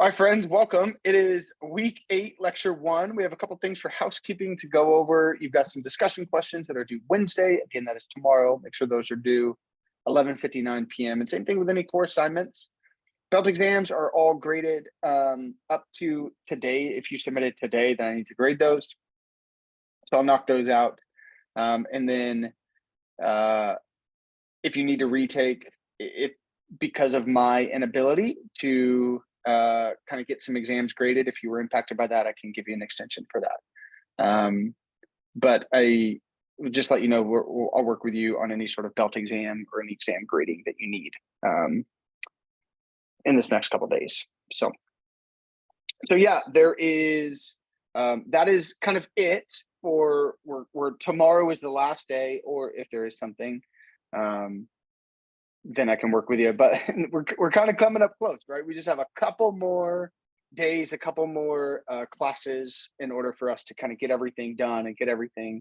All right, friends, welcome. It is week 8, lecture 1. We have a couple things for housekeeping to go over. You've got some discussion questions that are due Wednesday. Again, that is tomorrow. Make sure those are due 11:59 p.m. And same thing with any core assignments. Belt exams are all graded up to today. If you submitted today, then I need to grade those. So I'll knock those out. And then if you need to retake, if because of my inability to kind of get some exams graded, if you were impacted by that, I can give you an extension for that. But I would just let you know, I'll work with you on any sort of belt exam or any exam grading that you need in this next couple of days. So yeah, there is, that is kind of it for where tomorrow is the last day, or if there is something, then I can work with you. But we're kind of coming up close, right? We just have a couple more days, a couple more classes in order for us to kind of get everything done and get everything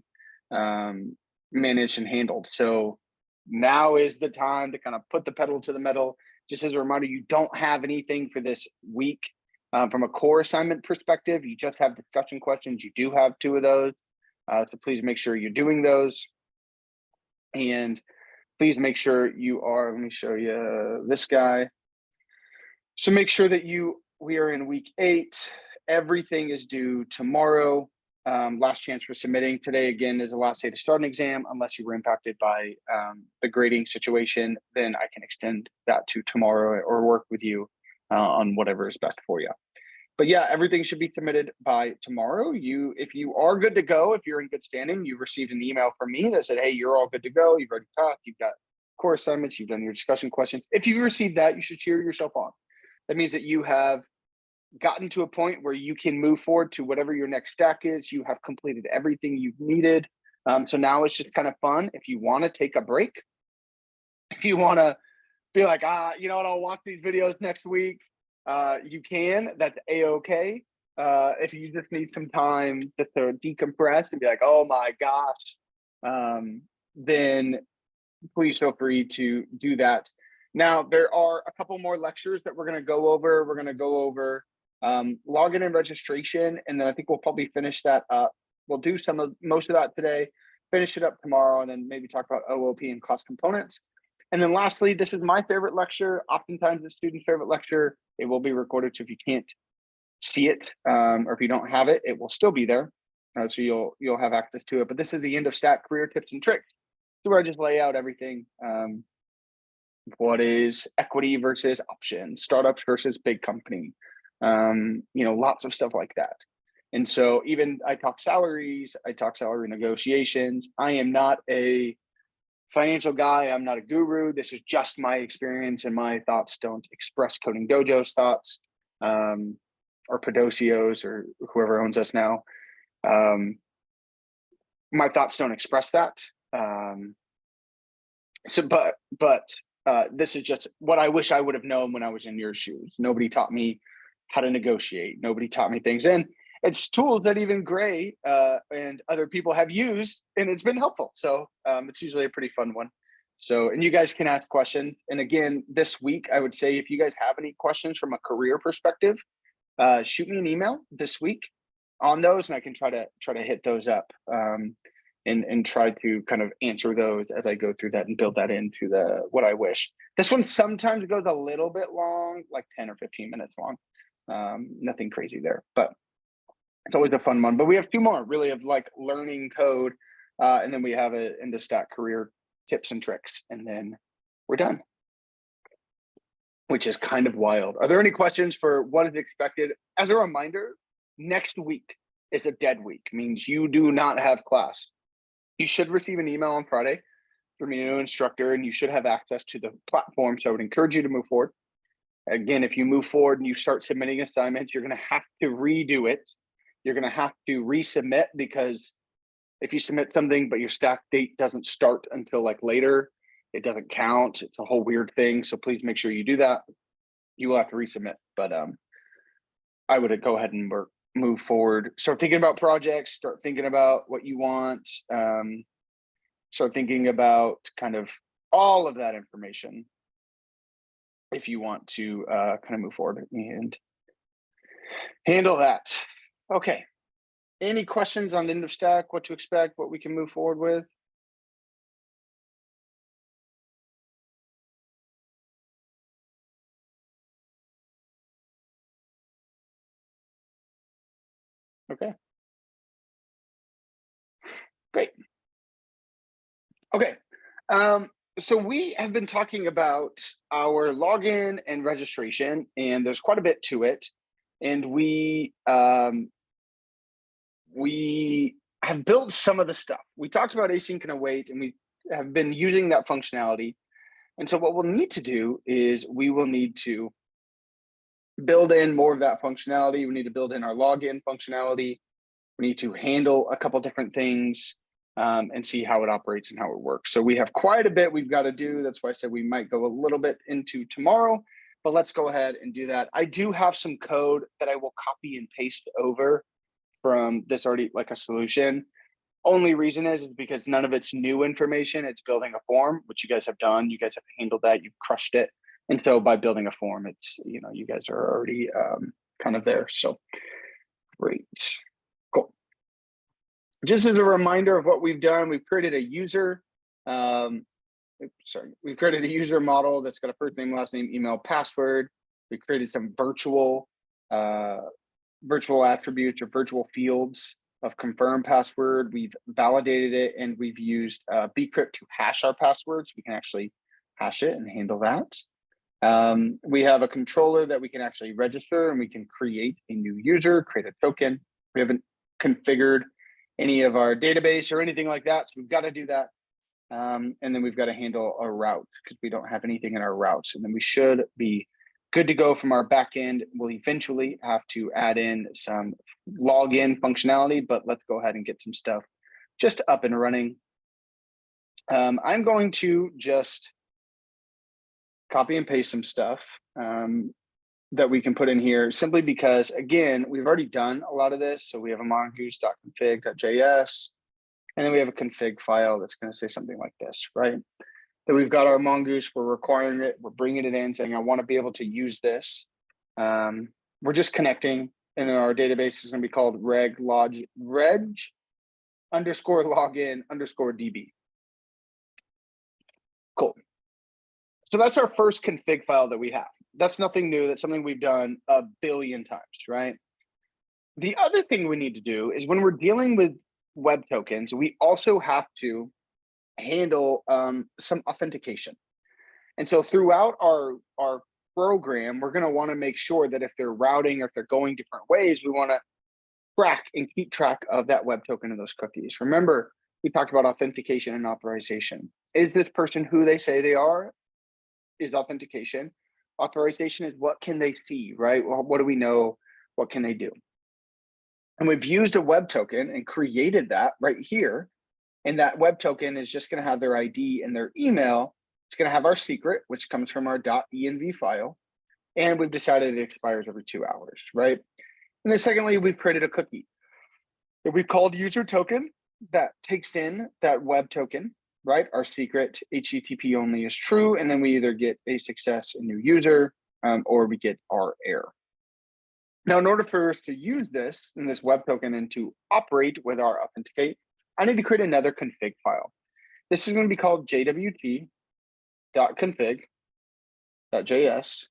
managed and handled. So now is the time to kind of put the pedal to the metal. Just as a reminder, you don't have anything for this week from a core assignment perspective. You just have discussion questions. You do have 2 of those. So please make sure you're doing those. And please make sure you are, let me show you this guy. So make sure that we are in week 8. Everything is due tomorrow. Last chance for submitting. Today, again, is the last day to start an exam. Unless you were impacted by the grading situation, then I can extend that to tomorrow or work with you on whatever is best for you. But yeah, everything should be submitted by tomorrow. If you are good to go, if you're in good standing, you've received an email from me that said, hey, you're all good to go. You've already talked, you've got core assignments, you've done your discussion questions. If you received that, you should cheer yourself on. That means that you have gotten to a point where you can move forward to whatever your next stack is. You have completed everything you've needed. So now it's just kind of fun. If you want to take a break, if you want to be like, you know what, I'll watch these videos next week. You can, that's a-okay. If you just need some time just to decompress and be like, oh my gosh, then please feel free to do that. Now, there are a couple more lectures that we're going to go over. We're going to go over login and registration, and then I think we'll probably finish that up. We'll do most of that today, finish it up tomorrow, and then maybe talk about OOP and class components. And then lastly, this is my favorite lecture, oftentimes the student's favorite lecture. It will be recorded, so if you can't see it or if you don't have it, it will still be there. So you'll have access to it. But this is the end of stat career tips and tricks. So where I just lay out everything. What is equity versus options, startups versus big company, lots of stuff like that. And so even I talk salaries, I talk salary negotiations. I am not a financial guy. I'm not a guru. This is just my experience, and my thoughts don't express Coding Dojo's thoughts or Pedocio's or whoever owns us now. My thoughts don't express that. But this is just what I wish I would have known when I was in your shoes. Nobody taught me how to negotiate. Nobody taught me things. And it's tools that even Gray and other people have used, and it's been helpful. So it's usually a pretty fun one. So, and you guys can ask questions. And again, this week, I would say if you guys have any questions from a career perspective, shoot me an email this week on those, and I can try to hit those up and try to kind of answer those as I go through that and build that into what I wish. This one sometimes goes a little bit long, like 10 or 15 minutes long. Nothing crazy there, but it's always a fun one. But we have 2 more really of like learning code, and then we have it into stat career tips and tricks, and then we're done, which is kind of wild. Are there any questions for what is expected? As a reminder, next week is a dead week, means you do not have class. You should receive an email on Friday from your new instructor, and you should have access to the platform. So I would encourage you to move forward. Again, if you move forward and you start submitting assignments, you're going to have to redo it. You're going to have to resubmit, because if you submit something but your stack date doesn't start until like later, it doesn't count. It's a whole weird thing. So please make sure you do that. You will have to resubmit, but I would go ahead and move forward. Start thinking about projects, start thinking about what you want, start thinking about kind of all of that information if you want to kind of move forward. And handle that. Okay. Any questions on end of stack, what to expect, what we can move forward with? Okay. Great. Okay. So we have been talking about our login and registration, and there's quite a bit to it. And we have built some of the stuff. We talked about async and await, and we have been using that functionality. And so what we'll need to do is we will need to build in more of that functionality. We need to build in our login functionality. We need to handle a couple different things and see how it operates and how it works. So we have quite a bit we've got to do. That's why I said we might go a little bit into tomorrow, but let's go ahead and do that. I do have some code that I will copy and paste over from this already, like a solution. Only reason is because none of it's new information. It's building a form, which you guys have done. You guys have handled that. You've crushed it. And so by building a form, it's, you guys are already kind of there. So great. Cool. Just as a reminder of what we've done, we've created a user. We've created a user model that's got a first name, last name, email, password. We created some virtual attributes or virtual fields of confirm password. We've validated it, and we've used bcrypt to hash our passwords. We can actually hash it and handle that. We have a controller that we can actually register, and we can create a new user, create a token. We haven't configured any of our database or anything like that, so we've got to do that. And then we've got to handle a route because we don't have anything in our routes. And then we should be good to go from our back end. We'll eventually have to add in some login functionality, but let's go ahead and get some stuff just up and running. I'm going to just copy and paste some stuff that we can put in here simply because, again, we've already done a lot of this. So we have a mongoose.config.js, and then we have a config file that's going to say something like this, right? Then we've got our mongoose, we're requiring it, we're bringing it in saying, I want to be able to use this. We're just connecting, and then our database is going to be called reg underscore login underscore DB. Cool. So that's our first config file that we have. That's nothing new. That's something we've done a billion times, right? The other thing we need to do is when we're dealing with web tokens, we also have to handle some authentication. And so throughout our program, we're going to want to make sure that if they're routing or if they're going different ways, we want to track and keep track of that web token and those cookies. Remember, we talked about authentication and authorization. Is this person who they say they are? Is authentication. Authorization is what can they see, right? Well, what do we know? What can they do? And we've used a web token and created that right here. And that web token is just going to have their ID and their email. It's going to have our secret, which comes from our .env file. And we've decided it expires every 2 hours, right? And then secondly, we've created a cookie that we've called user token that takes in that web token, right? Our secret HTTP only is true. And then we either get a success, a new user, or we get our error. Now, in order for us to use this in this web token and to operate with our authenticate, I need to create another config file. This is going to be called jwt.config.js.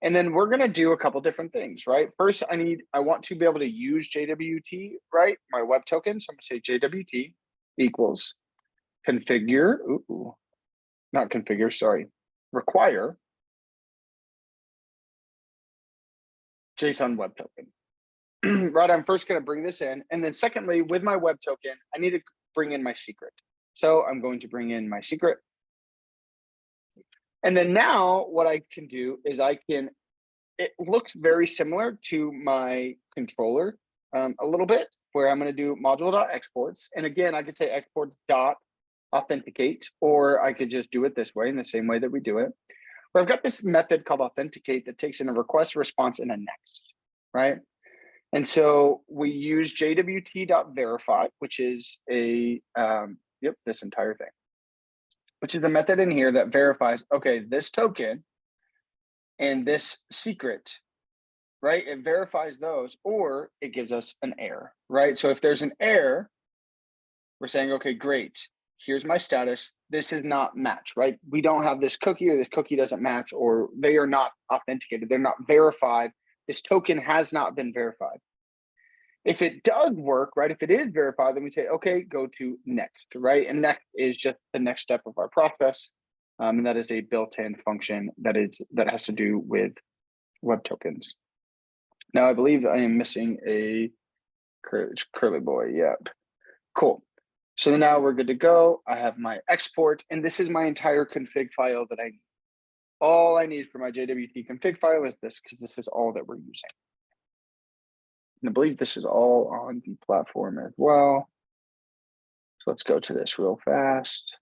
And then we're going to do a couple different things, right? First, I want to be able to use JWT, right? My web token. So I'm going to say JWT equals configure, not configure, sorry, require JSON web token. Right, I'm first going to bring this in. And then secondly, with my web token, I need to bring in my secret. So I'm going to bring in my secret. And then now what I can do is it looks very similar to my controller a little bit, where I'm going to do module.exports. And again, I could say export.authenticate, or I could just do it this way in the same way that we do it. But I've got this method called authenticate that takes in a request, a response, and a next, right? And so we use jwt.verify, which is this entire thing, which is a method in here that verifies, okay, this token and this secret right? It verifies those, or it gives us an error, right? So if there's an error, we're saying, okay, great. Here's my status. This is not match, right? We don't have this cookie, or this cookie doesn't match, or they are not authenticated. They're not verified. This token has not been verified. If it does work, right, if it is verified, then we say, okay, go to next, right? And next is just the next step of our process. And that is a built-in function that has to do with web tokens. Now, I believe I am missing a curly boy. Yep. Cool. So now we're good to go. I have my export, and this is my entire config file that I need. All I need for my JWT config file is this, because this is all that we're using. And I believe this is all on the platform as well. So let's go to this real fast,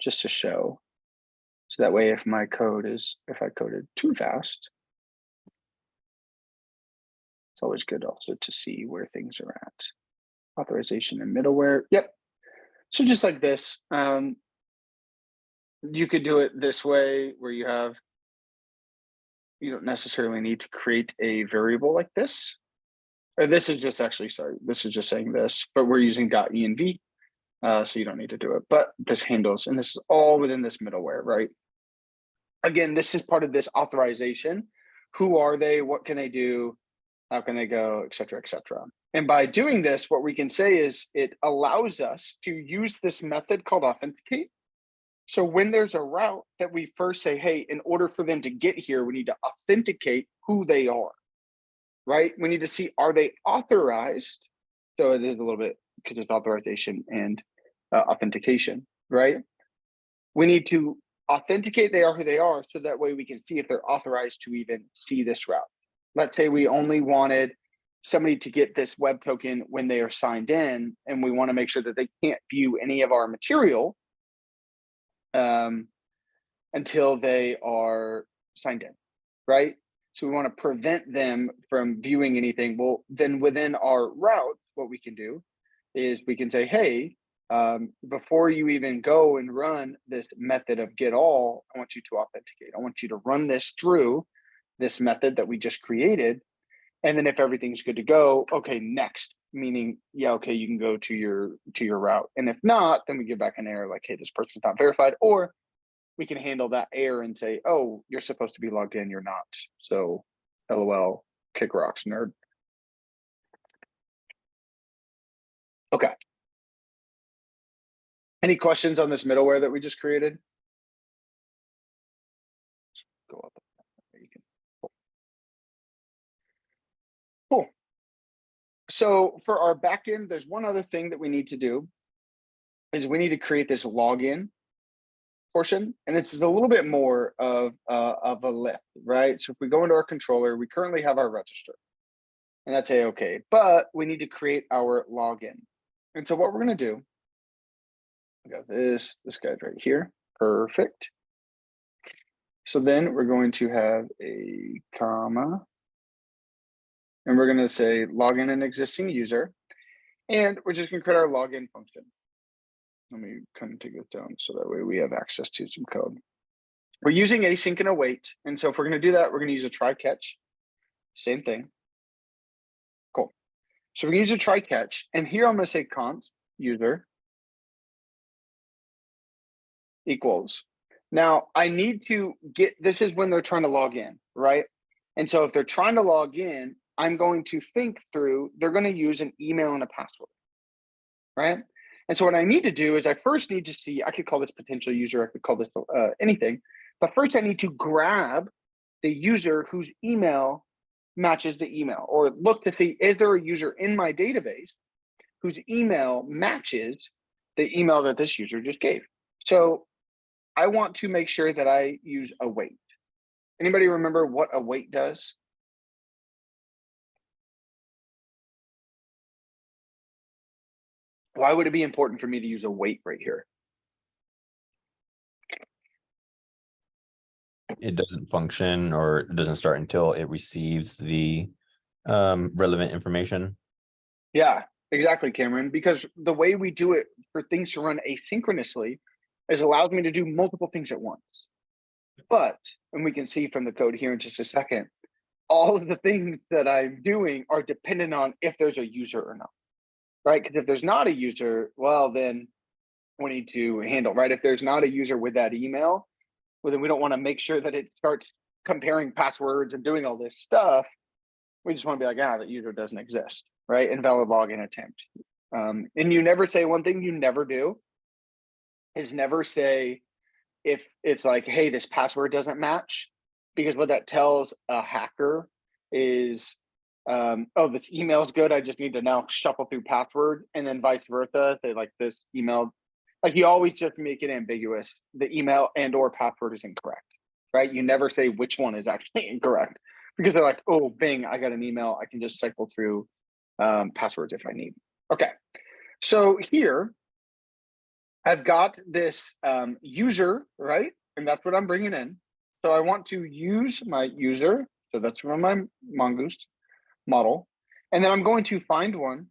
just to show. So that way, if I coded too fast, it's always good also to see where things are at. Authorization and middleware. Yep. So just like this, you could do it this way, where you don't necessarily need to create a variable like this. Or this is just this is just saying this, but we're using .env, so you don't need to do it. But this handles, and this is all within this middleware, right? Again, this is part of this authorization. Who are they? What can they do? How can they go, et cetera, et cetera. And by doing this, what we can say is it allows us to use this method called authenticate. So when there's a route that we first say, hey, in order for them to get here, we need to authenticate who they are, right? We need to see, are they authorized? So it is a little bit, because it's authorization and authentication, right? We need to authenticate they are who they are, so that way we can see if they're authorized to even see this route. Let's say we only wanted somebody to get this web token when they are signed in, and we want to make sure that they can't view any of our material until they are signed in, right? So we want to prevent them from viewing anything. Well, then within our route, what we can do is we can say, hey, before you even go and run this method of get all, I want you to authenticate. I want you to run this through this method that we just created. And then if everything's good to go, okay, next, meaning, yeah, okay, you can go to your route. And if not, then we give back an error like, hey, this person's not verified, or we can handle that error and say, oh, you're supposed to be logged in, you're not. So LOL, kick rocks, nerd. Okay. Any questions on this middleware that we just created? Go up. You can. Cool. So for our backend, there's one other thing that we need to do, is we need to create this login portion, and this is a little bit more of a lift, right? So if we go into our controller, we currently have our register, and that's okay, but we need to create our login. And so what we're going to do, I got this guy's right here. Perfect. So then we're going to have a comma, and we're going to say login an existing user, and we're just going to create our login function. Let me kind of take this down so that way we have access to some code. We're using async and await. And so if we're going to do that, we're going to use a try catch. Same thing. Cool. So we're going to use a try catch. And here I'm going to say const user equals. Now I need to get, this is when they're trying to log in, right? And so if they're trying to log in, I'm going to think through, they're going to use an email and a password, right? And so what I need to do is I first need to see, I could call this potential user, I could call this anything, but first I need to grab the user whose email matches the email, or look to see, is there a user in my database whose email matches the email that this user just gave? So I want to make sure that I use await. Anybody remember what await does? Why would it be important for me to use await right here? It doesn't function, or it doesn't start until it receives the relevant information. Yeah, exactly, Cameron, because the way we do it for things to run asynchronously is allows me to do multiple things at once. But, and we can see from the code here in just a second, all of the things that I'm doing are dependent on if there's a user or not, right? Because if there's not a user, well, then we need to handle, right? If there's not a user with that email, well, then we don't want to make sure that it starts comparing passwords and doing all this stuff. We just want to be like, that user doesn't exist, right? Invalid login attempt. And you never say, one thing you never do is never say, if it's like, hey, this password doesn't match, because what that tells a hacker is, oh, this email is good, I just need to now shuffle through password, and then vice versa. Say like, this email, like, you always just make it ambiguous. The email and or password is incorrect, right? You never say which one is actually incorrect, because they're like, oh, bing, I got an email, I can just cycle through passwords if I need. Okay, so here I've got this user, right? And that's what I'm bringing in. So I want to use my user. So that's from my Mongoose model. And then I'm going to find one.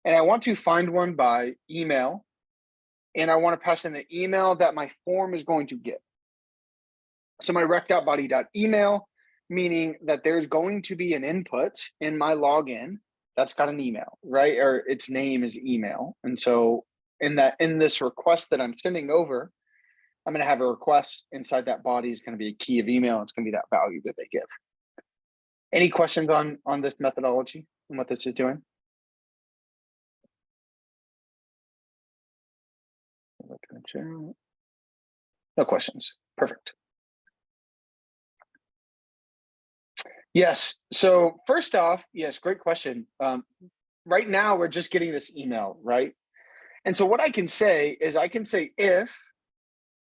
And I want to find one by email. And I want to pass in the email that my form is going to get. So my rec.body.email, meaning that there's going to be an input in my login that's got an email, right? Or its name is email. And so in this request that I'm sending over, I'm going to have a request inside that body is going to be a key of email. It's going to be that value that they give. Any questions on this methodology and what this is doing? No questions. Perfect. Yes. So first off, yes, great question. Right now, we're just getting this email, right? And so what I can say is I can say if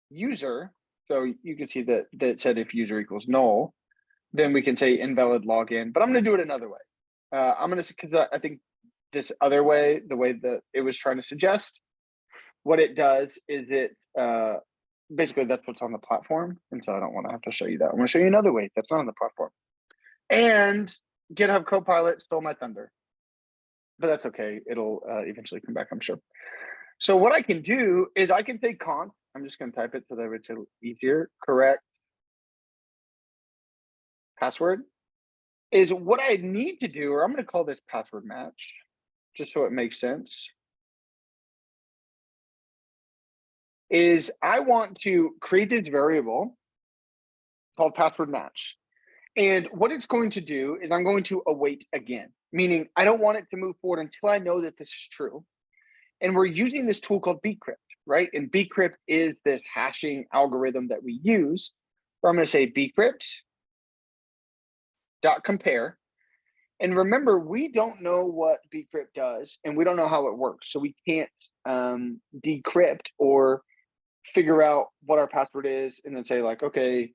user, so you can see that said if user equals null, then we can say invalid login, but I'm going to do it another way. I'm going to, because I think this other way, the way that it was trying to suggest, what it does is it basically that's what's on the platform. And so I don't want to have to show you that. I'm going to show you another way that's not on the platform. And GitHub Copilot stole my thunder, but that's okay. It'll eventually come back, I'm sure. So what I can do is I can say const. I'm just going to type it so that it's easier. Correct password is what I need to do, or I'm going to call this password match, just so it makes sense. Is I want to create this variable called password match. And what it's going to do is I'm going to await again, meaning I don't want it to move forward until I know that this is true. And we're using this tool called bcrypt, right? And bcrypt is this hashing algorithm that we use. Where I'm going to say bcrypt.compare. And remember, we don't know what bcrypt does, and we don't know how it works. So we can't decrypt or figure out what our password is and then say like, okay,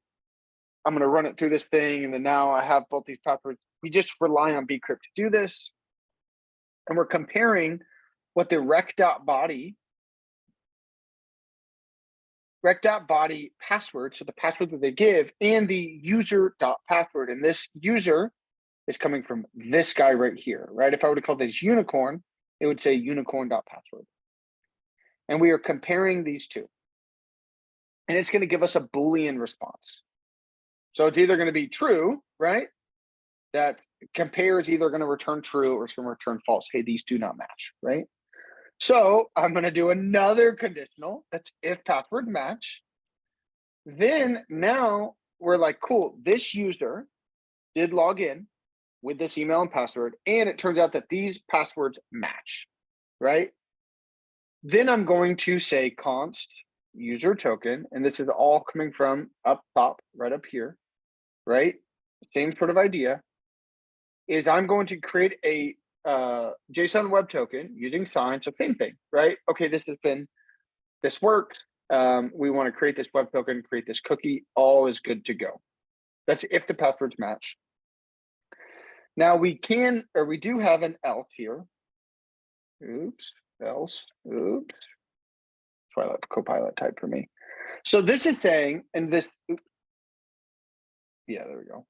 I'm going to run it through this thing, and then now I have both these passwords. We just rely on bcrypt to do this. And we're comparing what the rec.body password, so the password that they give, and the user.password. And this user is coming from this guy right here, right? If I were to call this unicorn, it would say unicorn.password. And we are comparing these two. And it's going to give us a Boolean response. So it's either going to be true, right? That compare is either going to return true or it's going to return false. Hey, these do not match, right? So I'm going to do another conditional. That's if password match. Then now we're like, cool, this user did log in with this email and password, and it turns out that these passwords match, right? Then I'm going to say const user token, and this is all coming from up top, right up here, right? Same sort of idea, is I'm going to create a JSON web token using sign, so same thing, right? Okay, this works. We want to create this web token, create this cookie, all is good to go. That's if the passwords match. Now we do have an else here. Oops, else, oops. That's why I let Copilot type for me. So this is saying, and this, yeah, there we go.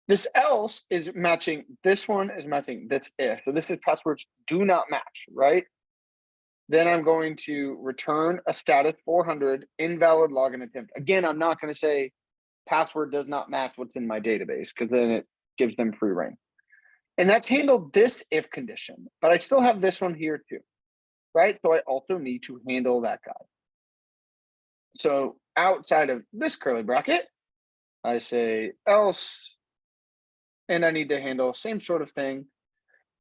This else is matching, this one is matching this if. So this is passwords do not match, right? Then I'm going to return a status 400 invalid login attempt. Again, I'm not going to say password does not match what's in my database, because then it gives them free reign. And that's handled this if condition, but I still have this one here too, right? So I also need to handle that guy. So outside of this curly bracket, I say else, and I need to handle same sort of thing,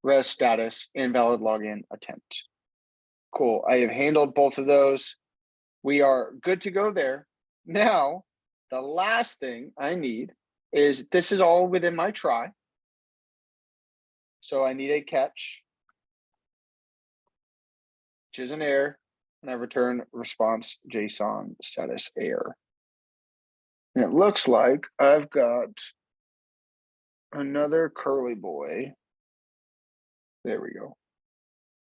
res status, invalid login attempt. Cool, I have handled both of those. We are good to go there. Now, the last thing I need is, this is all within my try. So I need a catch, which is an error, and I return response JSON status error. And it looks like I've got another curly boy. There we go.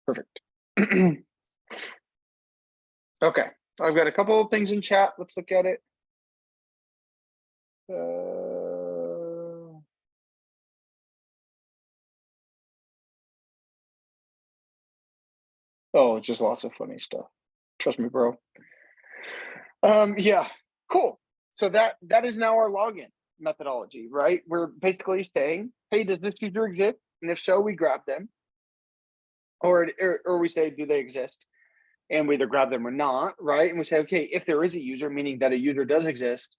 Perfect. Okay, I've got a couple of things in chat. Let's look at it. Oh, it's just lots of funny stuff. Trust me, bro. Yeah, cool. So that is now our login methodology, right? We're basically saying, hey, does this user exist? And if so, we grab them. Or we say, do they exist? And we either grab them or not, right? And we say, okay, if there is a user, meaning that a user does exist,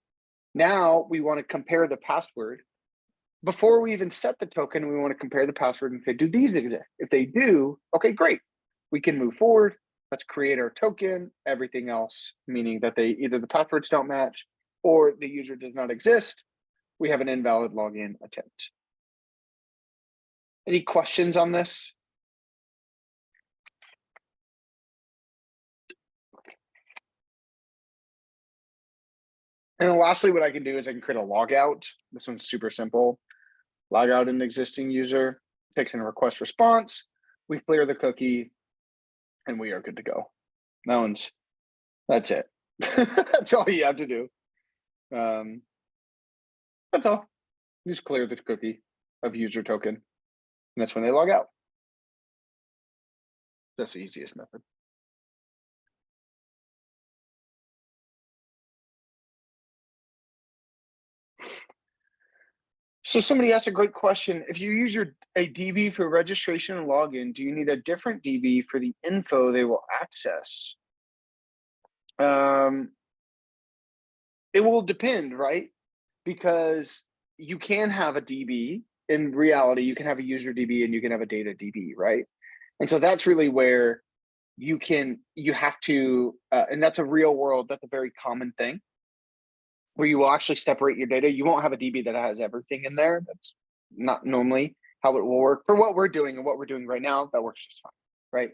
now we want to compare the password. Before we even set the token, we want to compare the password and say, do these exist? If they do, okay, great. We can move forward. Let's create our token. Everything else, meaning that they either the passwords don't match or the user does not exist, we have an invalid login attempt. Any questions on this? And then lastly, what I can do is I can create a logout. This one's super simple. Log out an existing user, takes in a request response, we clear the cookie, and we are good to go. That's it. That's all you have to do. That's all. Just clear the cookie of user token, and that's when they log out. That's the easiest method. So somebody asked a great question. If you use a DB for registration and login, do you need a different DB for the info they will access? It will depend, right? Because you can have a DB. In reality, you can have a user DB and you can have a data DB, right? And so that's really where you have to, and that's a real world, that's a very common thing, where you will actually separate your data. You won't have a DB that has everything in there. That's not normally how it will work. For what we're doing and what we're doing right now, that works just fine, right?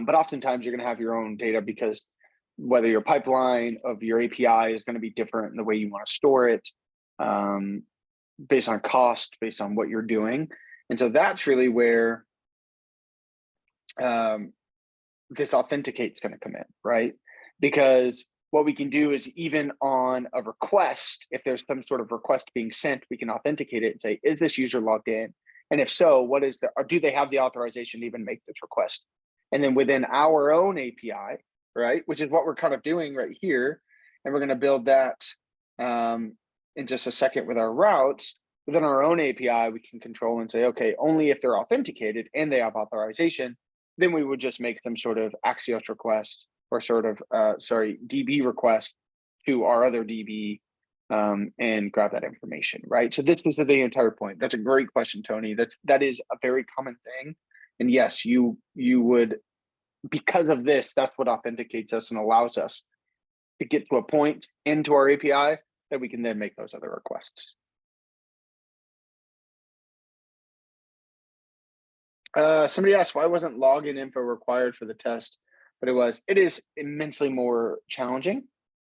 But oftentimes you're gonna have your own data, because whether your pipeline of your API is gonna be different in the way you wanna store it, based on cost, based on what you're doing. And so that's really where this authenticate is going to come in, right? Because what we can do is, even on a request, if there's some sort of request being sent, we can authenticate it and say, is this user logged in? And if so, what is or do they have the authorization to even make this request? And then within our own API, right, which is what we're kind of doing right here, and we're going to build that in just a second with our routes. Within our own API, we can control and say, okay, only if they're authenticated and they have authorization, then we would just make them sort of Axios request, or sort of, DB request to our other DB, and grab that information, right? So this is the entire point. That's a great question, Tony. That is a very common thing. And yes, you would, because of this, that's what authenticates us and allows us to get to a point into our API that we can then make those other requests. Somebody asked, why wasn't login info required for the test? But it is immensely more challenging.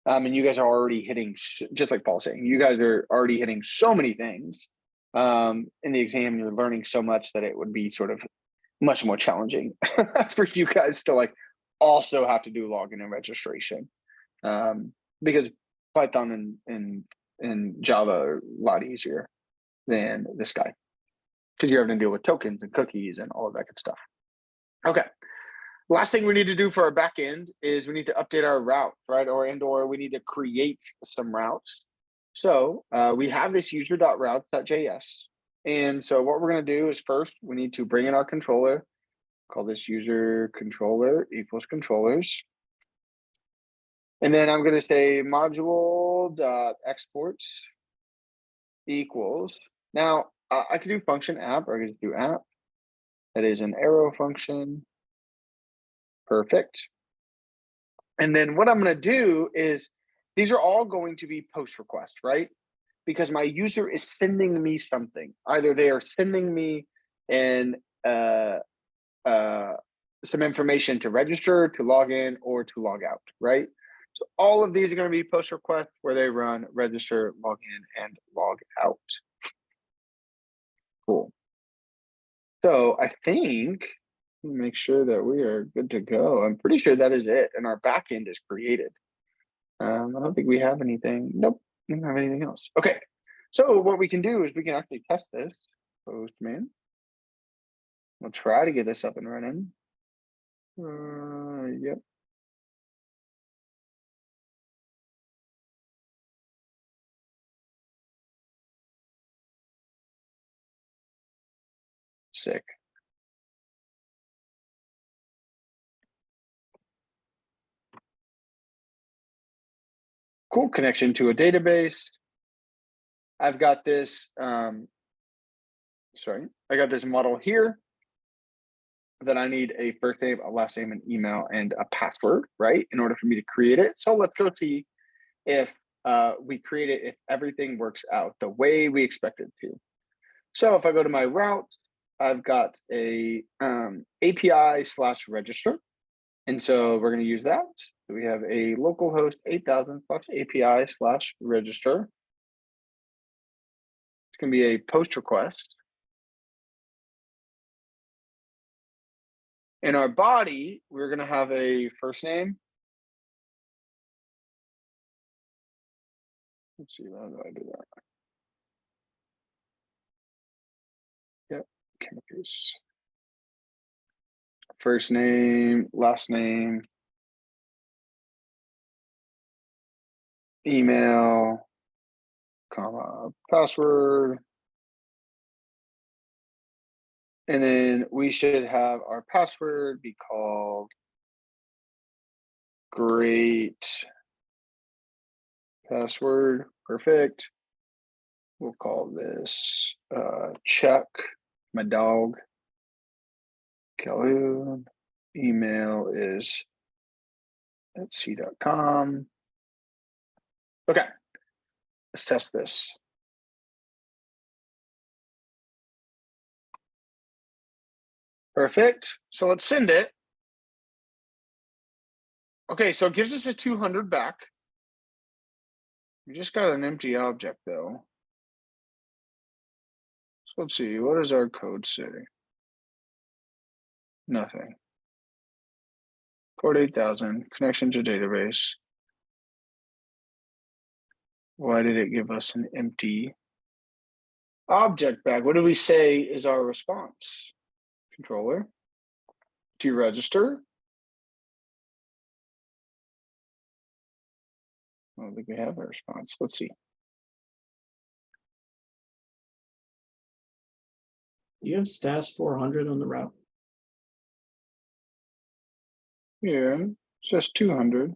And you guys are already hitting, just like Paul's saying, you guys are already hitting so many things in the exam. You're learning so much that it would be sort of much more challenging for you guys to like also have to do login and registration, because Python and Java are a lot easier than this guy, because you're having to deal with tokens and cookies and all of that good stuff. Okay. Last thing we need to do for our backend is we need to update our route, right? Or we need to create some routes. So we have this user.routes.js. And so what we're going to do is first we need to bring in our controller, call this user controller equals controllers. And then I'm going to say module.exports equals. Now I can do function app, or I can just do app. That is an arrow function. Perfect. And then what I'm going to do is these are all going to be post requests, right? Because my user is sending me something. Either they are sending me in some information to register, to log in, or to log out, right? So all of these are going to be post requests where they run register, log in, and log out. Cool. So I think, make sure that we are good to go. I'm pretty sure that is it. And our backend is created. I don't think we have anything. Nope, we don't have anything else. Okay. So what we can do is we can actually test this. Postman. We'll try to get this up and running. Yep. Sick. Cool connection to a database. I've got this, I got this model here that I need a first name, a last name, an email, and a password, right? In order for me to create it. So let's go see if we create it, if everything works out the way we expect it to. So if I go to my route, I've got a API/register. And so we're going to use that. So we have a localhost 8000 API/register. It's going to be a post request. In our body, we're going to have a first name. Let's see, how do I do that? Yep, campus. First name, last name, email, comma, password. And then we should have our password be called great password. Perfect. We'll call this Chuck, my dog. Calhoun. Email is at c.com. Okay, let's test this. Perfect. So let's send it. Okay, so it gives us a 200 back. We just got an empty object though. So let's see, what does our code say? Nothing. Port 8000, connection to database. Why did it give us an empty object back? What do we say is our response? Controller, to register. I don't think we have a response. Let's see. You have status 400 on the route. Yeah, just 200.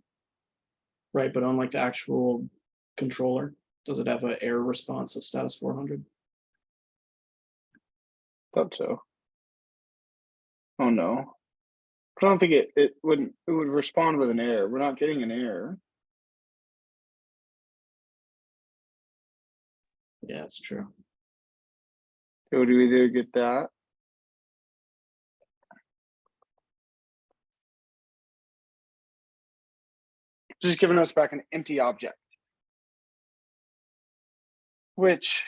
Right, but on like the actual controller, does it have an error response of status 400? Thought so. Oh no. I don't think it would respond with an error. We're not getting an error. Yeah, it's true. It would either get that. Just giving us back an empty object. Which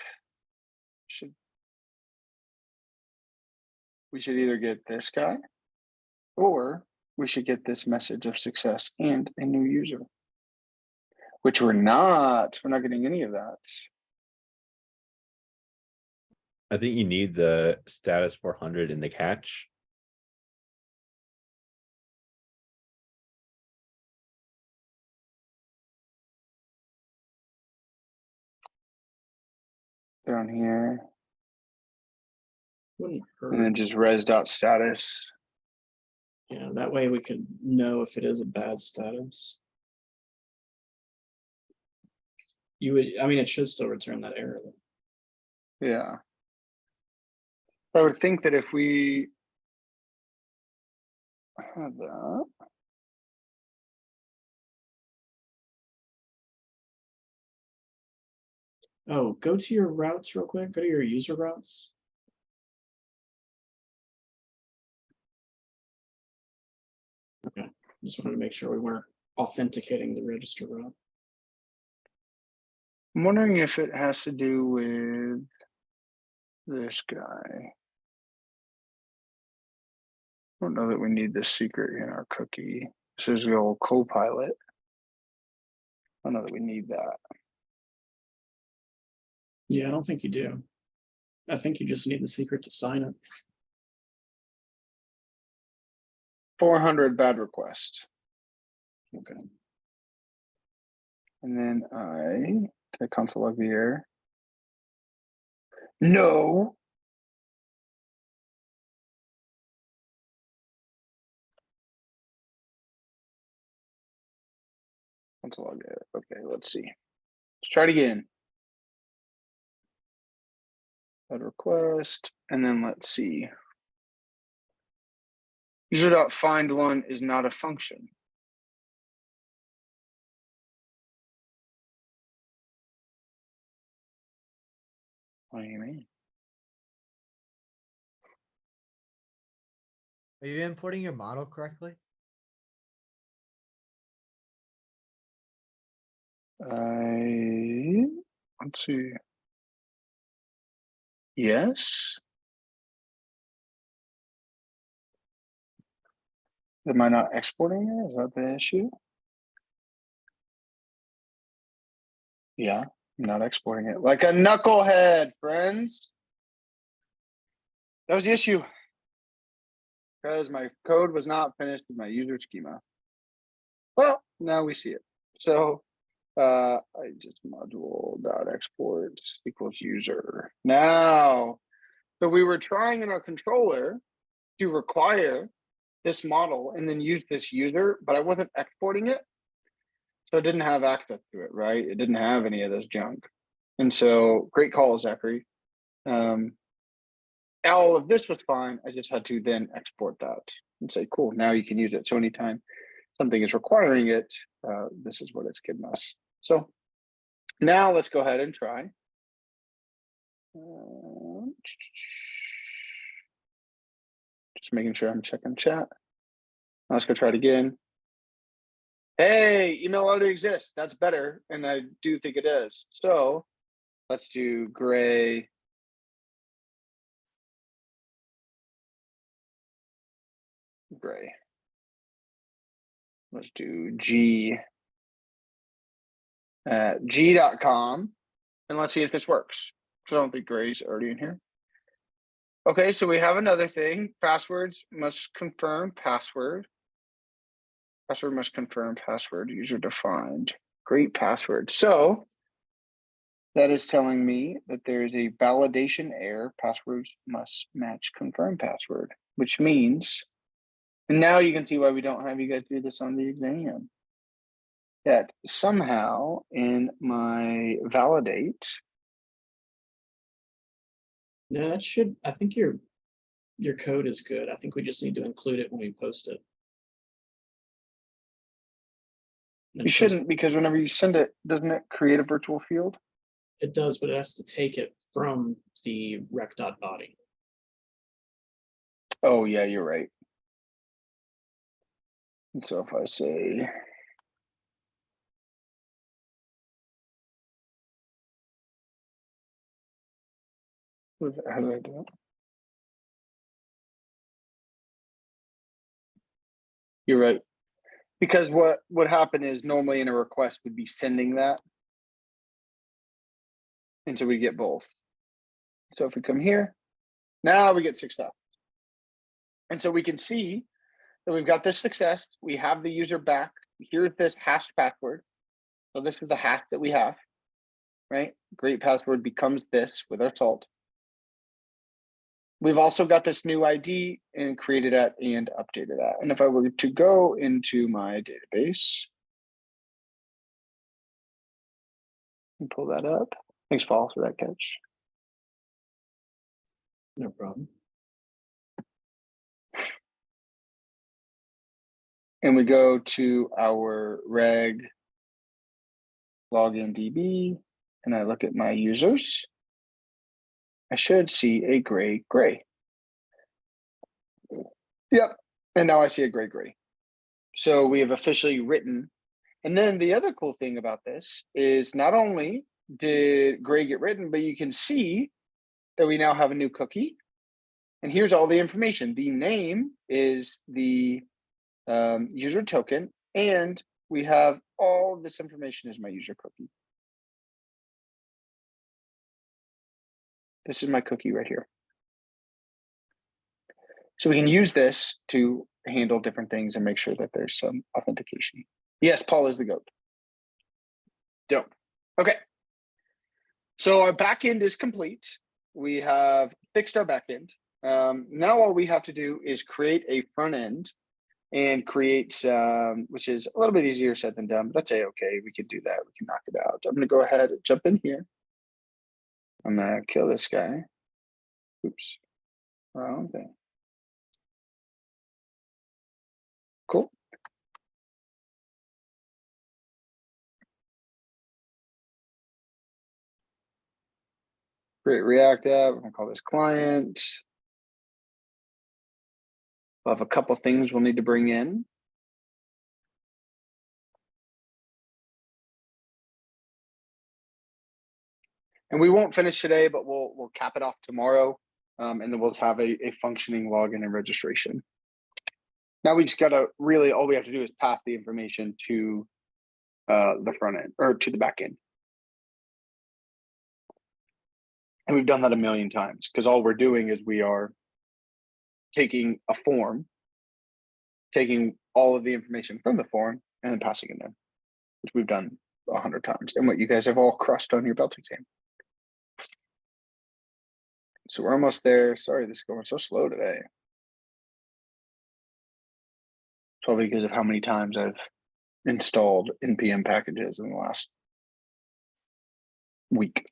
we should either get this guy, or we should get this message of success and a new user. Which we're not getting any of that. I think you need the status 400 in the catch. down here, Wouldn't and then hurt. just res.status. Yeah, that way we could know if it is a bad status. You would, I mean, it should still return that error. Yeah. I would think that if we had that. Oh, go to your routes real quick. Go to your user routes. Okay, just wanted to make sure we weren't authenticating the register route. I'm wondering if it has to do with this guy. I don't know that we need this secret in our cookie. This is the old Copilot. I don't know that we need that. Yeah, I don't think you do. I think you just need the secret to sign it. 400 bad request. Okay. And then can I console log the error? No. Console log error. Okay, let's see. Let's try it again. Bad request, and then let's see. User.findOne is not a function. What do you mean? Are you importing your model correctly? Let's see. Yes. Am I not exporting it? Is that the issue? Yeah, I'm not exporting it. Like a knucklehead, friends. That was the issue. Because my code was not finished with my user schema. Well, now we see it. So I just module.export equals user. Now, so we were trying in our controller to require this model and then use this user, but I wasn't exporting it. So it didn't have access to it, right? It didn't have any of this junk. And so great call, Zachary. All of this was fine. I just had to then export that and say, cool, now you can use it. So anytime something is requiring it, this is what it's giving us. So now let's go ahead and try. Just making sure I'm checking chat. Let's go try it again. Hey, email already exists. That's better. And I do think it is. So let's do gray. Gray. Let's do G at g.com. And let's see if this works. So I don't think gray's already in here. Okay, so we have another thing. Passwords must confirm password. Password must confirm password, user defined. Great password. So that is telling me that there is a validation error. Passwords must match confirm password, which means, and now you can see why we don't have you guys do this on the exam. That somehow in my validate. No, that should, I think your code is good. I think we just need to include it when we post it. You shouldn't, because whenever you send it, doesn't it create a virtual field? It does, but it has to take it from the rec.body. Oh yeah, you're right. And so if I say, how do I do it? You're right. Because what would happen is normally in a request would be sending that. And so we get both. So if we come here, now we get success. And so we can see that we've got this success. We have the user back. Here's this hash password. So this is the hash that we have, right? Great password becomes this with our salt. We've also got this new ID and created that and updated that. And if I were to go into my database and pull that up, thanks, Paul, for that catch. No problem. And we go to our reg login DB, and I look at my users, I should see a gray. Yep, and now I see a gray. So we have officially written. And then the other cool thing about this is not only did gray get written, but you can see that we now have a new cookie. And here's all the information. The name is the user token, and we have all this information as my user cookie. This is my cookie right here. So we can use this to handle different things and make sure that there's some authentication. Yes, Paul is the GOAT. Dope. Okay. So our backend is complete. We have fixed our backend. Now all we have to do is create a front end and create, which is a little bit easier said than done, but that's okay. We can do that. We can knock it out. I'm going to go ahead and jump in here. I'm going to kill this guy. Oops. Wrong thing. Cool. Create React app. We're going to call this client. We'll have a couple things we'll need to bring in. And we won't finish today, but we'll cap it off tomorrow. And then we'll have a functioning login and registration. Now we just gotta really, all we have to do is pass the information to the front end or to the back end. And we've done that a million times because all we're doing is we are taking a form, taking all of the information from the form and then passing it in, which we've done 100 times and what you guys have all crushed on your belt exam. So we're almost there. Sorry, this is going so slow today. Probably because of how many times I've installed NPM packages in the last week.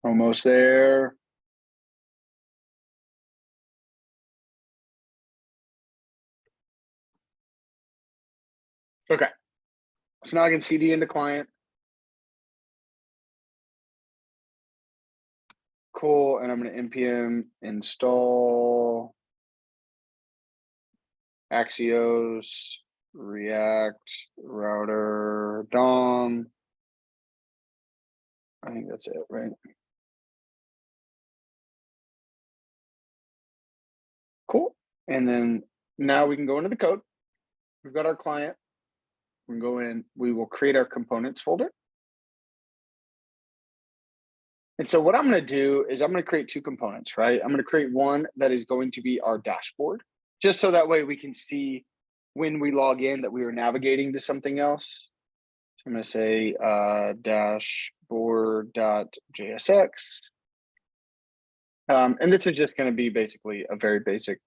Almost there. Okay. So now I can CD into client. Cool. And I'm going to npm install Axios, React, router, DOM. I think that's it, right? Cool. And then now we can go into the code. We've got our client. We can go in, we will create our components folder. And so what I'm going to do is I'm going to create two components, right? I'm going to create one that is going to be our dashboard, just so that way we can see when we log in that we are navigating to something else. So I'm going to say dashboard.jsx. And this is just going to be basically a very basic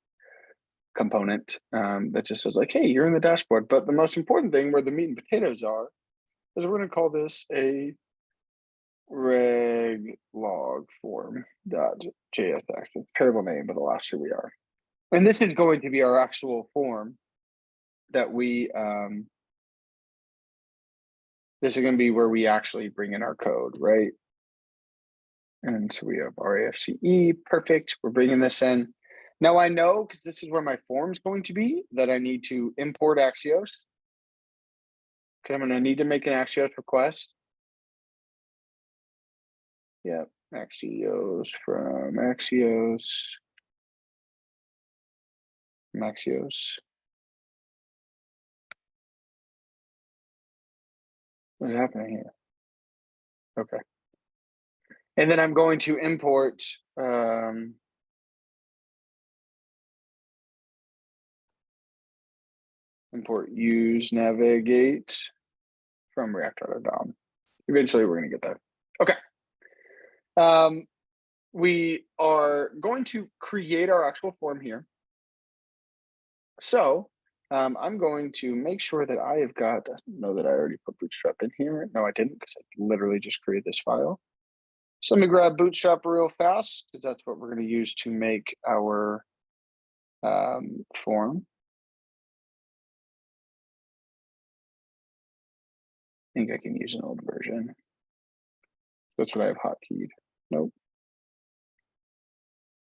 component that just says like, hey, you're in the dashboard. But the most important thing where the meat and potatoes are is we're going to call this a reg log form.jsx. It's a terrible name, but the last year we are. And this is going to be our actual form that we, this is going to be where we actually bring in our code, right? And so we have RAFCE, perfect. We're bringing this in. Now I know, because this is where my form is going to be, that I need to import Axios. Okay, I'm going to need to make an Axios request. Yep, Axios from Axios. Axios. What's happening here? Okay. And then I'm going to import import use navigate from React.dom. Eventually we're going to get there. Okay. We are going to create our actual form here. So I'm going to make sure that I have got, I know that I already put Bootstrap in here. No, I didn't, because I literally just created this file. So let me grab Bootstrap real fast, because that's what we're going to use to make our form. I think I can use an old version. That's what I have hotkeyed. Nope.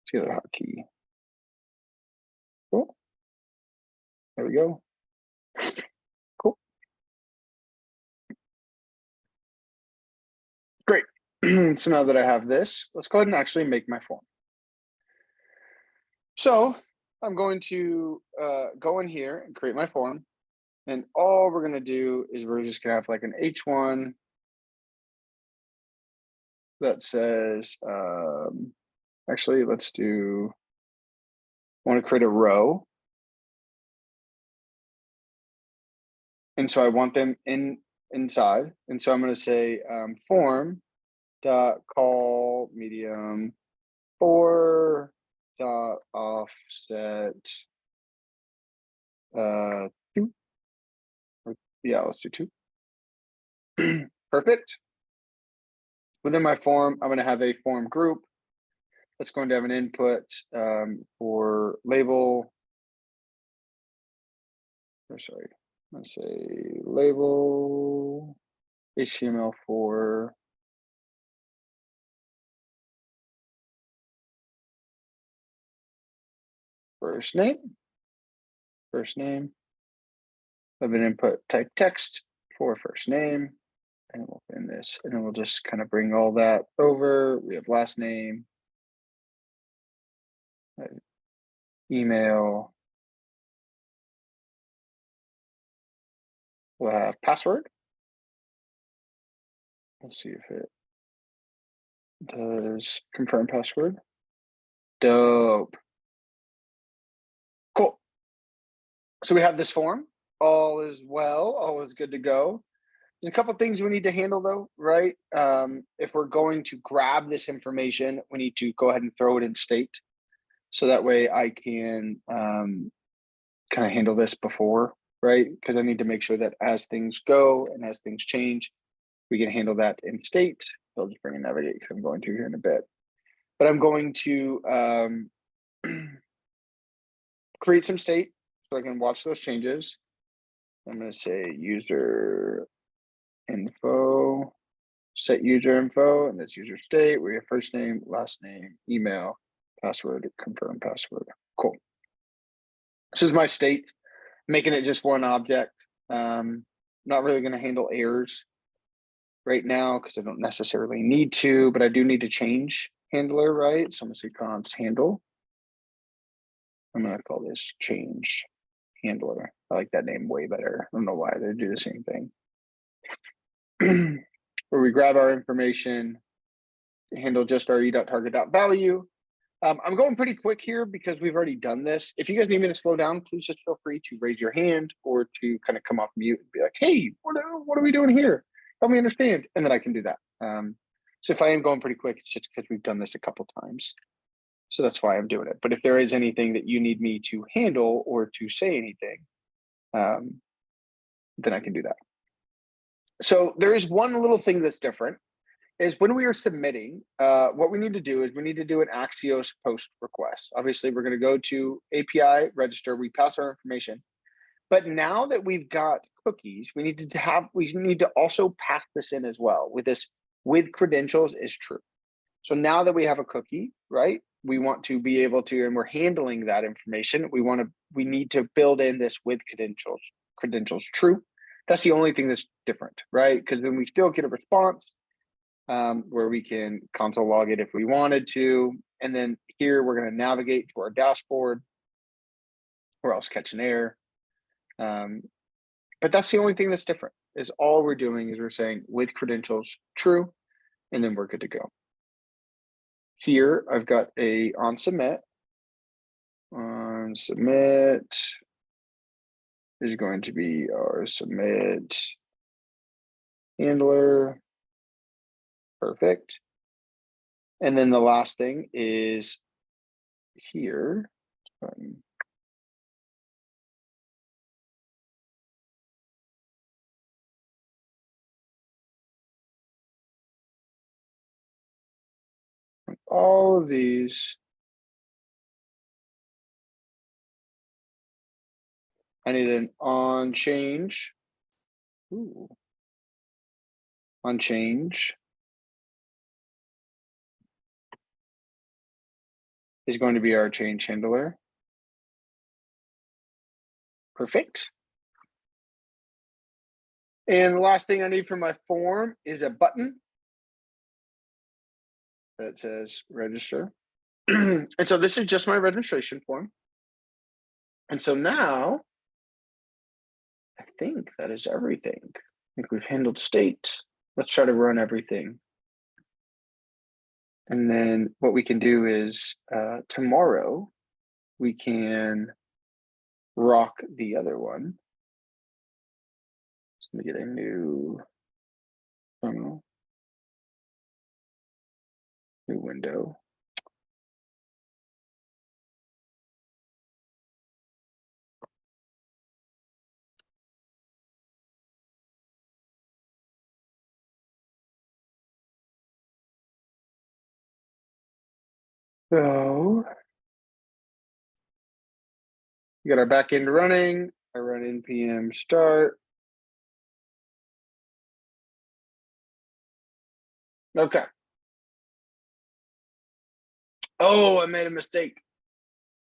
It's the other hotkey. Cool. There we go. Cool. Great. So now that I have this, let's go ahead and actually make my form. So I'm going to go in here and create my form. And all we're going to do is we're just going to have like an H1 that says, actually, let's do, I want to create a row. And so I want them inside. And so I'm going to say form dot call medium 4 dot offset 2. Yeah, let's do 2. Perfect. Within my form, I'm going to have a form group that's going to have an input for label. Or sorry, let's say label HTML4 first name. Have an input type text for first name, and we'll put in this, and then we'll just kind of bring all that over. We have last name, email, we'll have password. Let's see if it does confirm password. Dope. Cool. So we have this form. All is well, all is good to go. There's a couple things we need to handle though, right? If we're going to grab this information, we need to go ahead and throw it in state. So that way I can kind of handle this before, right? Because I need to make sure that as things go and as things change, we can handle that in state. So I'll just bring a navigate because I'm going to here in a bit. But I'm going to create some state so I can watch those changes. I'm going to say user info, set user info, and that's user state. We have first name, last name, email, password, confirm password. Cool. This is my state, making it just one object. Not really going to handle errors right now because I don't necessarily need to, but I do need to change handler, right? So I'm going to say const handle. I'm going to call this change handler. I like that name way better. I don't know why they do the same thing. Where we grab our information, handle just our e.target.value. I'm going pretty quick here because we've already done this. If you guys need me to slow down, please just feel free to raise your hand or to kind of come off mute and be like, hey, what are we doing here? Help me understand. And then I can do that. So if I am going pretty quick, it's just because we've done this a couple times. So that's why I'm doing it. But if there is anything that you need me to handle or to say anything, then I can do that. So there is one little thing that's different is when we are submitting, what we need to do is we need to do an Axios post request. Obviously, we're going to go to API, register, we pass our information. But now that we've got cookies, we need to also pass this in as well with credentials is true. So now that we have a cookie, right? We want to be able to, and we're handling that information. We need to build in this with credentials true. That's the only thing that's different, right? Because then we still get a response where we can console log it if we wanted to. And then here we're going to navigate to our dashboard or else catch an error. But that's the only thing that's different is all we're doing is we're saying with credentials true, and then we're good to go. Here, I've got on submit is going to be our submit handler. Perfect. And then the last thing is here. All of these. I need an on change. Ooh. On change is going to be our change handler. Perfect. And the last thing I need for my form is a button that says register. And so this is just my registration form. And so now I think that is everything. I think we've handled state. Let's try to run everything. And then what we can do is tomorrow we can rock the other one. So let me get a new terminal, new window. So we got our backend running. I run npm start. Okay. Oh, I made a mistake.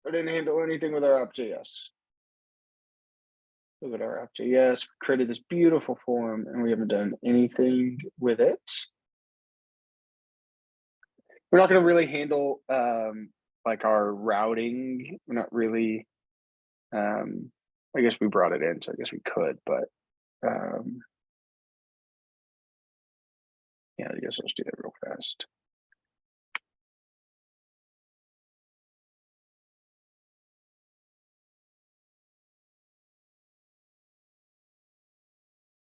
I didn't handle anything with our app.js. Look at our app.js. We created this beautiful form and we haven't done anything with it. We're not going to really handle like our routing. We're not really, I guess we brought it in, so I guess we could, but yeah, I guess let's do that real fast.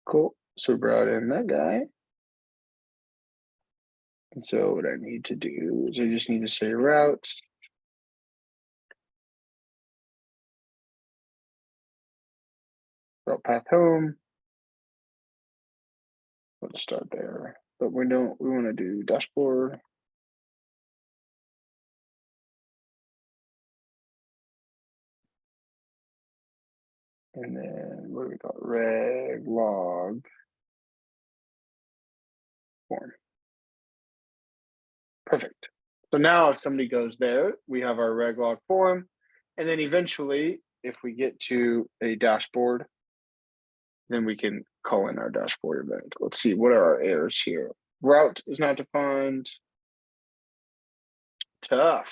Cool. So we brought in that guy. And so what I need to do is I just need to say routes. Route path home. Let's start there. But we want to do dashboard. And then what do we call it? Reg log form. Perfect. So now if somebody goes there, we have our reg log form. And then eventually, if we get to a dashboard, then we can call in our dashboard event. Let's see, what are our errors here? Route is not defined. Tough.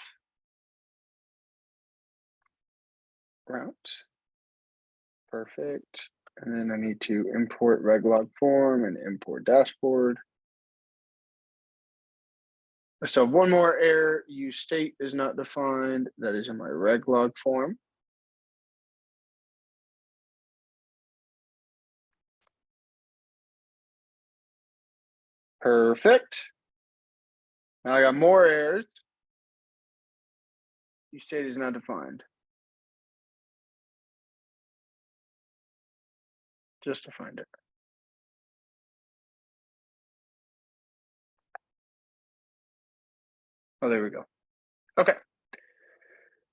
Route. Perfect. And then I need to import reg log form and import dashboard. So one more error, use state is not defined. That is in my reg log form. Perfect. Now I got more errors. Use state is not defined. Just to find it. Oh, there we go. Okay.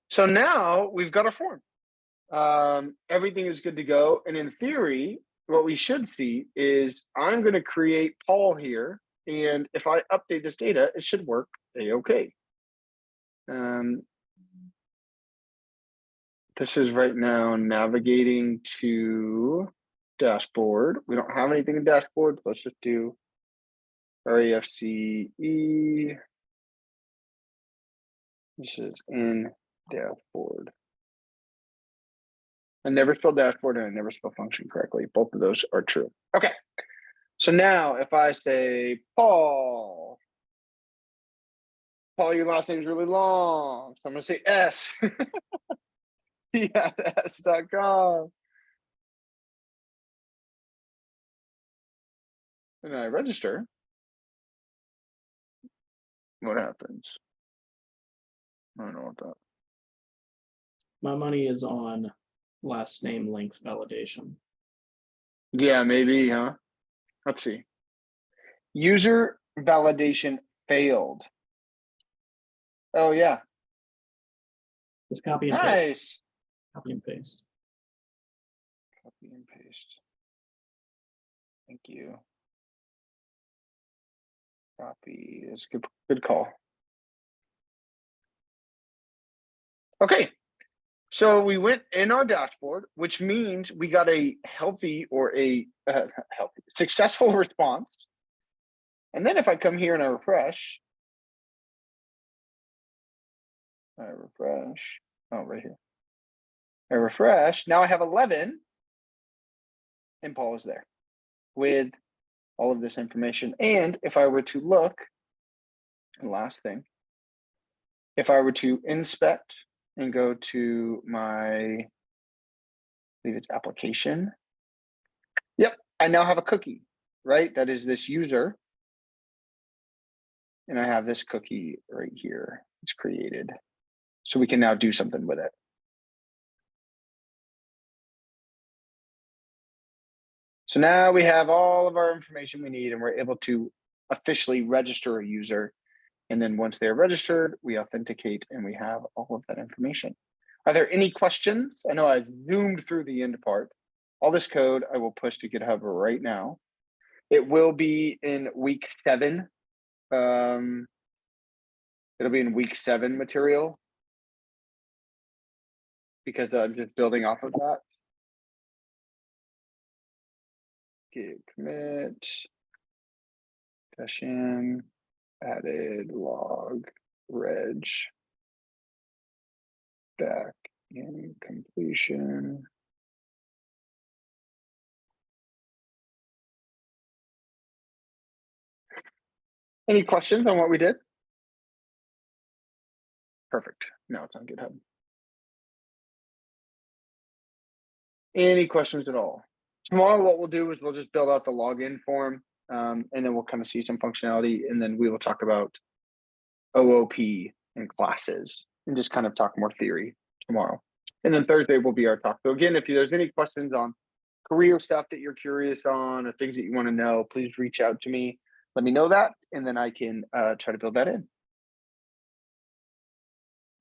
So now we've got a form. Everything is good to go. And in theory, what we should see is I'm going to create Paul here. And if I update this data, it should work a-okay. This is right now navigating to dashboard. We don't have anything in dashboard. Let's just do RAFCE. This is in dashboard. I never spelled dashboard and I never spell function correctly. Both of those are true. Okay. So now if I say Paul, your last name is really long. So I'm going to say S. Yeah, S.com. and I register, what happens? I don't know what that. My money is on last name length validation. Yeah, maybe, huh? Let's see. User validation failed. Oh yeah, Just copy and paste, nice. copy and paste. Copy and paste. Thank you. Copy is good call. Okay, so we went in our dashboard, which means we got a healthy or a healthy, successful response. And then if I come here and I refresh, oh, right here. I refresh, now I have 11, and Paul is there with all of this information. And if I were to look, and last thing, if I were to inspect and go to my, I believe it's application. Yep, I now have a cookie, right? That is this user. And I have this cookie right here. It's created. So we can now do something with it. So now we have all of our information we need and we're able to officially register a user. And then once they're registered, we authenticate and we have all of that information. Are there any questions? I know I zoomed through the end part. All this code I will push to GitHub right now. It will be in week 7. It'll be in week 7 material because I'm just building off of that. Git commit, session, added log, reg, back in completion. Any questions on what we did? Perfect. Now it's on GitHub. Any questions at all? Tomorrow, what we'll do is we'll just build out the login form, and then we'll kind of see some functionality, and then we will talk about OOP and classes, and just kind of talk more theory tomorrow. And then Thursday will be our talk. So again, if there's any questions on career stuff that you're curious on or things that you want to know, please reach out to me. Let me know that, and then I can try to build that in.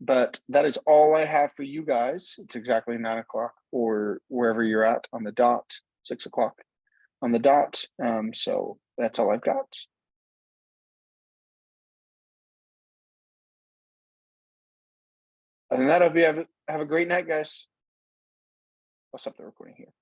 But that is all I have for you guys. It's exactly 9 o'clock or wherever you're at on the dot, 6 o'clock on the dot. So that's all I've got. Other than that, I hope you have a great night, guys. I'll stop the recording here.